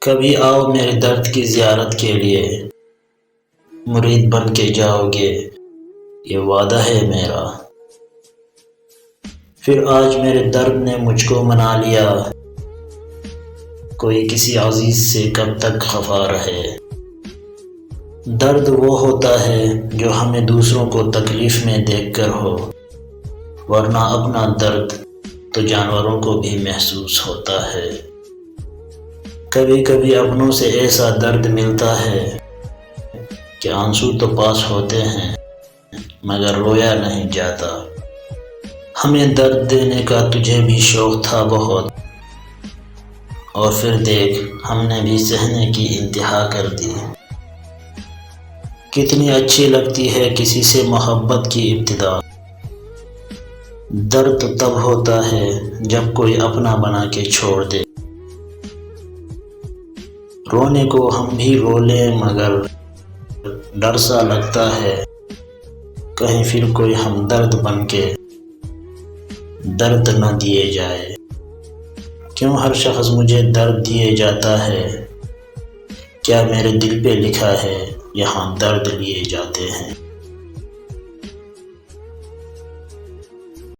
کبھی آؤ میرے درد کی زیارت کے لیے، مرید بن کے جاؤ گے، یہ وعدہ ہے میرا۔ پھر آج میرے درد نے مجھ کو منا لیا، کوئی کسی عزیز سے کب تک خفا رہے۔ درد وہ ہوتا ہے جو ہمیں دوسروں کو تکلیف میں دیکھ کر ہو، ورنہ اپنا درد تو جانوروں کو بھی محسوس ہوتا ہے۔ کبھی کبھی اپنوں سے ایسا درد ملتا ہے کہ آنسو تو پاس ہوتے ہیں مگر رویا نہیں جاتا۔ ہمیں درد دینے کا تجھے بھی شوق تھا بہت، اور پھر دیکھ ہم نے بھی سہنے کی انتہا کر دی۔ کتنی اچھی لگتی ہے کسی سے محبت کی ابتدا، درد تب ہوتا ہے جب کوئی اپنا بنا کے چھوڑ دے۔ رونے کو ہم بھی رو لیں مگر ڈر سا لگتا ہے کہیں پھر کوئی ہمدرد بن کے درد نہ دیے جائے۔ کیوں ہر شخص مجھے درد دیے جاتا ہے، کیا میرے دل پہ لکھا ہے یہاں درد لیے جاتے ہیں؟